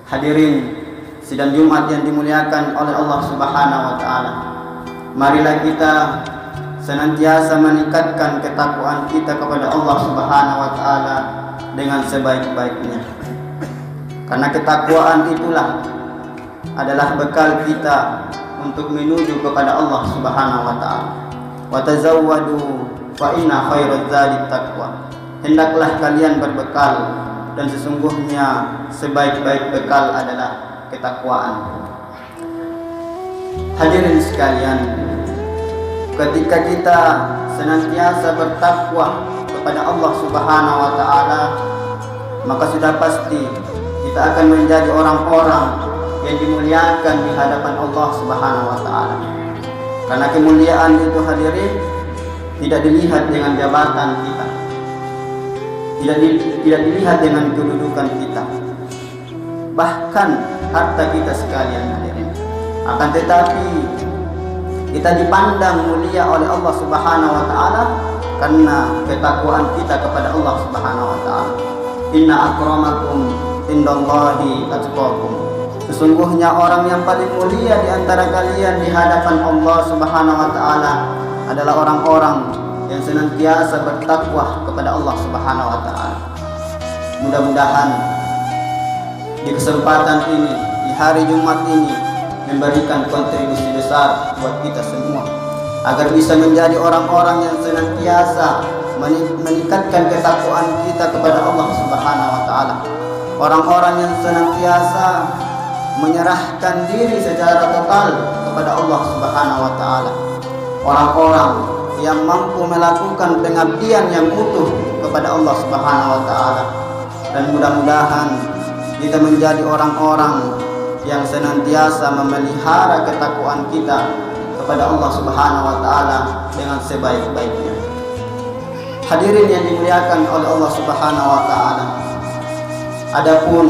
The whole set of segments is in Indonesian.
Hadirin sidang Jumat yang dimuliakan oleh Allah Subhanahu wa taala. Marilah kita senantiasa meningkatkan ketakwaan kita kepada Allah Subhanahu wa taala dengan sebaik-baiknya. Karena ketakwaan itulah adalah bekal kita untuk menuju kepada Allah Subhanahu wa taala. Wa tazawwadu fa inna khairaz zadi taqwa. Hendaklah kalian berbekal, dan sesungguhnya sebaik-baik bekal adalah ketakwaan. Hadirin sekalian, ketika kita senantiasa bertakwa kepada Allah Subhanahu wa taala, maka sudah pasti kita akan menjadi orang-orang yang dimuliakan di hadapan Allah Subhanahu wa taala. Karena kemuliaan itu, hadirin, tidak dilihat dengan jabatan kita, tidak dilihat dengan kedudukan kita, bahkan harta kita sekalian, hadirin. Akan tetapi kita dipandang mulia oleh Allah Subhanahu wa taala karena ketakwaan kita kepada Allah Subhanahu wa taala. Inna akramakum indallahi atqakum. Sesungguhnya orang yang paling mulia di antara kalian di hadapan Allah Subhanahu wa taala adalah orang-orang yang senantiasa bertakwa kepada Allah Subhanahu wa taala. Mudah-mudahan di kesempatan ini, di hari Jumat ini, memberikan kontribusi besar buat kita semua agar bisa menjadi orang-orang yang senantiasa meningkatkan ketakwaan kita kepada Allah Subhanahu wa taala. Orang-orang yang senantiasa menyerahkan diri secara total kepada Allah Subhanahu wa taala. Orang-orang yang mampu melakukan pengabdian yang utuh kepada Allah Subhanahu wa taala. Dan mudah-mudahan kita menjadi orang-orang yang senantiasa memelihara ketakwaan kita kepada Allah Subhanahu wa taala dengan sebaik-baiknya. Hadirin yang dimuliakan oleh Allah Subhanahu wa taala, adapun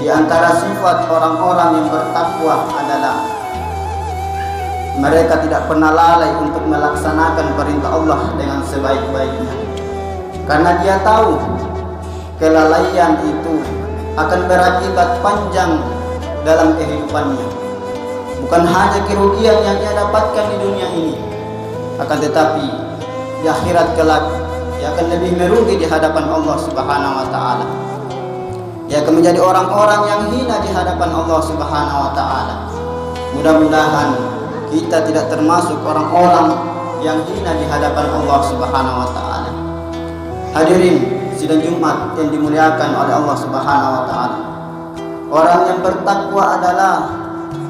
di antara sifat orang-orang yang bertakwa adalah mereka tidak pernah lalai untuk melaksanakan perintah Allah dengan sebaik-baiknya. Karena dia tahu kelalaian itu akan berakibat panjang dalam kehidupannya. Bukan hanya kerugian yang dia dapatkan di dunia ini, akan tetapi di akhirat kelak dia akan lebih merugi di hadapan Allah Subhanahu wa taala. Dia akan menjadi orang-orang yang hina di hadapan Allah Subhanahu wa taala. Mudah-mudahan kita tidak termasuk orang-orang yang hina di hadapan Allah Subhanahu wa taala. Hadirin sidang Jumat yang dimuliakan oleh Allah Subhanahu wa taala. Orang yang bertakwa adalah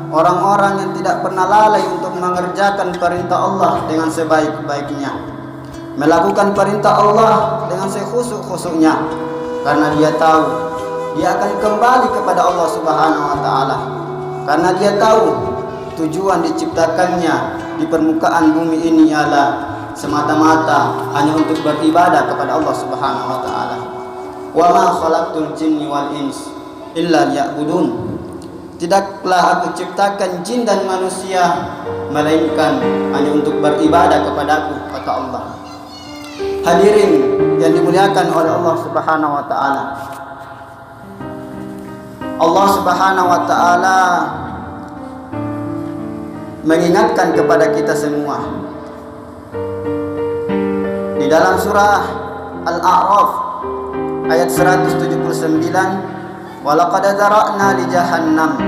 orang-orang yang tidak pernah lalai untuk mengerjakan perintah Allah dengan sebaik-baiknya, melakukan perintah Allah dengan sekhusyuk-khusyuknya, karena dia tahu dia akan kembali kepada Allah Subhanahu wa taala. Karena dia tahu tujuan diciptakannya di permukaan bumi ini ialah semata-mata hanya untuk beribadah kepada Allah Subhanahu wa taala. Wa ma khalaqtul jinni wal ins illa liya'budun. Tidaklah aku ciptakan jin dan manusia melainkan hanya untuk beribadah kepadaku, kata Allah. Hadirin yang dimuliakan oleh Allah Subhanahu wa taala. Allah Subhanahu wa taala mengingatkan kepada kita semua di dalam surah Al-A'raf ayat 179, walaqad zara'na li jahannam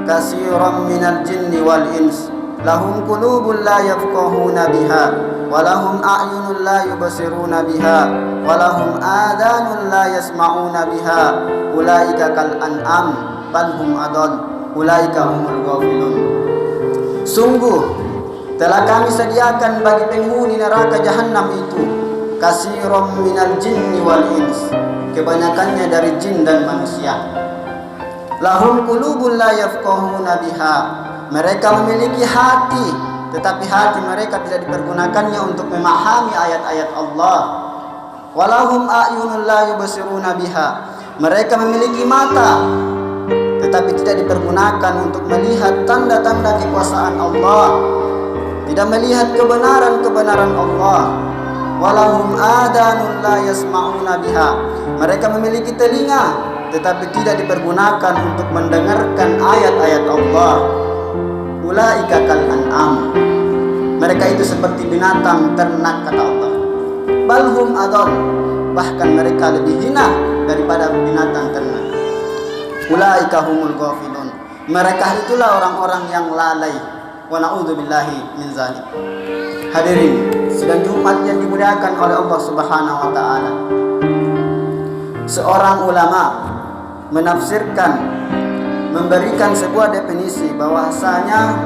katsiran minal jinni wal ins lahum qulubun la yafqahuna biha wa lahum a'yunun la yubsiruna biha wa lahum adhanun la yasma'una biha ulaika kal an'am bal hum adall ulaika humul ghafilun. Sungguh telah kami sediakan bagi penghuni neraka jahanam itu katsiran minal jinni wal ins, kebanyakannya dari jin dan manusia. Lahum qulubun la yafqahuna biha, mereka memiliki hati, tetapi hati mereka tidak dipergunakannya untuk memahami ayat-ayat Allah. Walahum a'yunun la yubsiruna biha, mereka memiliki mata, tetapi tidak dipergunakan untuk melihat tanda-tanda kekuasaan Allah, tidak melihat kebenaran-kebenaran Allah. Walahum adanun la yasma'una biha, mereka memiliki telinga, tetapi tidak dipergunakan untuk mendengarkan ayat-ayat Allah, ulaika kal an'am, mereka itu seperti binatang ternak kata Allah. Balhum adall, bahkan mereka lebih hina daripada binatang ternak. Ulaika humul ghafilun, mereka itulah orang-orang yang lalai. Wa na'udzubillahi min zalik. Hadirin sidang Jumat yang dimuliakan oleh Allah Subhanahu wa taala. Seorang ulama menafsirkan, memberikan sebuah definisi bahwasanya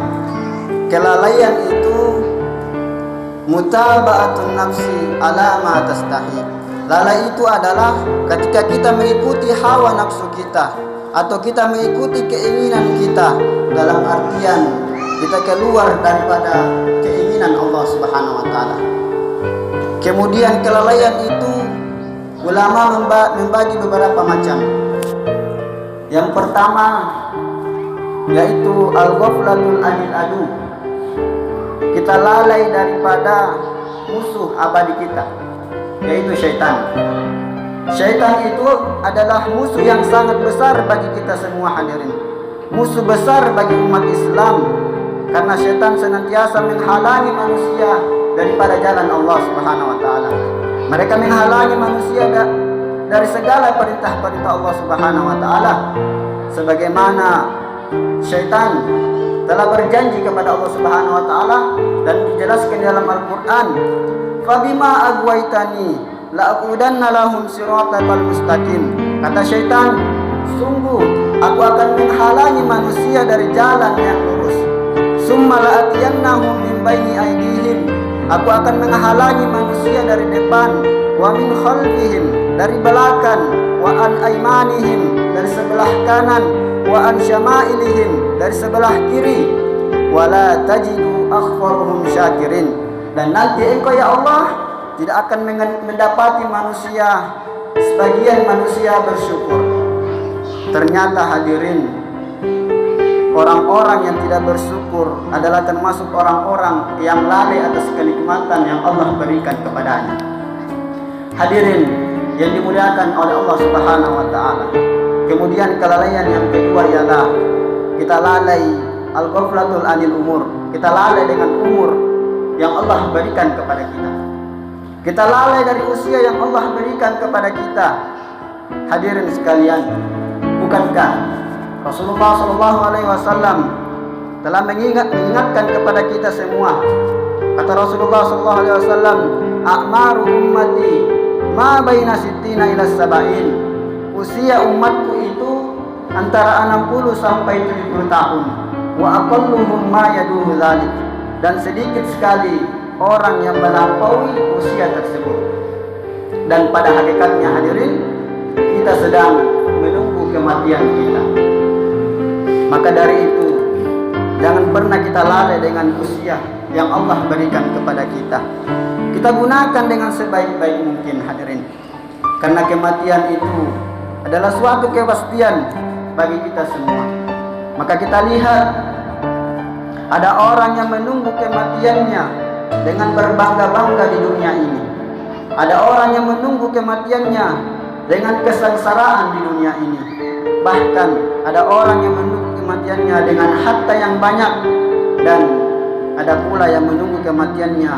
kelalaian itu mutaba'atun nafsi ala ma tastahi. Lalai itu adalah ketika kita mengikuti hawa nafsu kita atau kita mengikuti keinginan kita, dalam artian kita keluar daripada keinginan Allah Subhanahu wa taala. Kemudian kelalaian itu ulama membagi beberapa macam. Yang pertama yaitu al-ghaflatul anil adu. Kita lalai daripada musuh abadi kita, yaitu syaitan. Syaitan itu adalah musuh yang sangat besar bagi kita semua hadirin. Musuh besar bagi umat Islam, karena syaitan senantiasa menghalangi manusia daripada jalan Allah Subhanahu wa taala. Mereka menghalangi manusia dari segala perintah-perintah Allah Subhanahu wa taala. Sebagaimana syaitan telah berjanji kepada Allah Subhanahu wa taala dan dijelaskan dalam Al-Qur'an, "Fabima aghwaytani la aqudanna lahum siratal mustaqim." Kata syaitan, sungguh aku akan menghalangi manusia dari jalan yang lurus. Summa la'atiyannahum min baini aydihim, aku akan menghalangi manusia dari depan, wa min khalfihim, dari belakang, wa an aymanihim, dari sebelah kanan, wa an syama'ilihim, dari sebelah kiri, wa la tajidu akhfaruhum syakirin. Dan nanti engkau ya Allah tidak akan mendapati manusia, sebagian manusia bersyukur. Ternyata hadirin, orang-orang yang tidak bersyukur adalah termasuk orang-orang yang lalai atas kenikmatan yang Allah berikan kepadanya. Hadirin yang dimuliakan oleh Allah Subhanahu wa taala. Kemudian kelalaian yang kedua ialah kita lalai al-ghaflatul anil umur. Kita lalai dengan umur yang Allah berikan kepada kita. Kita lalai dari usia yang Allah berikan kepada kita. Hadirin sekalian, bukankah Rasulullah SAW telah mengingatkan kepada kita semua? Kata Rasulullah SAW, "A'maru ummati ma baina sittina ila sab'in." Usia umatku itu antara 60 sampai 70 tahun. Wa aqalluhum ma yaduhu dzalik. Dan sedikit sekali orang yang melampaui usia tersebut. Dan pada hakikatnya hadirin, kita sedang menunggu kematian kita. Maka dari itu, jangan pernah kita lalai dengan usia yang Allah berikan kepada kita. Kita gunakan dengan sebaik-baik mungkin hadirin. Karena kematian itu adalah suatu kepastian bagi kita semua. Maka kita lihat, ada orang yang menunggu kematiannya dengan berbangga-bangga di dunia ini. Ada orang yang menunggu kematiannya dengan kesengsaraan di dunia ini. Bahkan ada orang yang menunggu kematiannya dengan harta yang banyak, dan ada pula yang menunggu kematiannya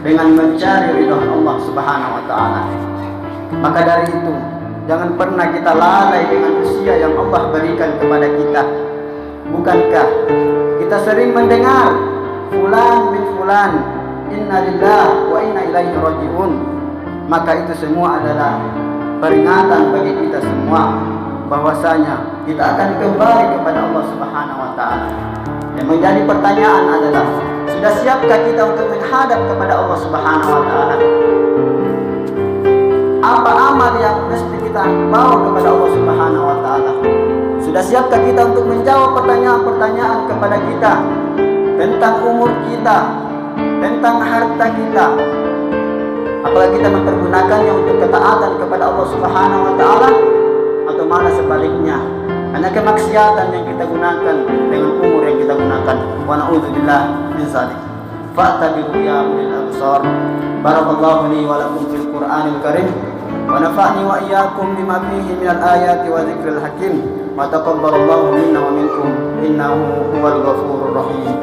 dengan mencari ridha Allah Subhanahu wa taala. Maka dari itu, jangan pernah kita lalai dengan usia yang Allah berikan kepada kita. Bukankah kita sering mendengar fulan bin fulan, inna lillahi wa inna ilaihi raji'un? Maka itu semua adalah peringatan bagi kita semua bahwasanya kita akan kembali kepada Allah Subhanahu wa taala. Yang menjadi pertanyaan adalah, sudah siapkah kita untuk menghadap kepada Allah Subhanahu wa taala? Apa amal yang mesti kita bawa kepada Allah Subhanahu wa taala? Sudah siapkah kita untuk menjawab pertanyaan-pertanyaan kepada kita tentang umur kita, tentang harta kita? Apakah kita mempergunakannya untuk ketaatan kepada Allah Subhanahu wa taala, atau malah sebaliknya, hanya kemaksiatan yang kita gunakan dengan umur yang kita gunakan? Wa na'udzubillah min dzalik. Fa'tabiru ya ulil absar. Barakallahu li wa lakum fil Qur'anil Karim ونفعني وإياكم بما فيه من الآيات وذكر الحكيم وتقبل الله منا ومنكم إنه هو الغفور الرحيم.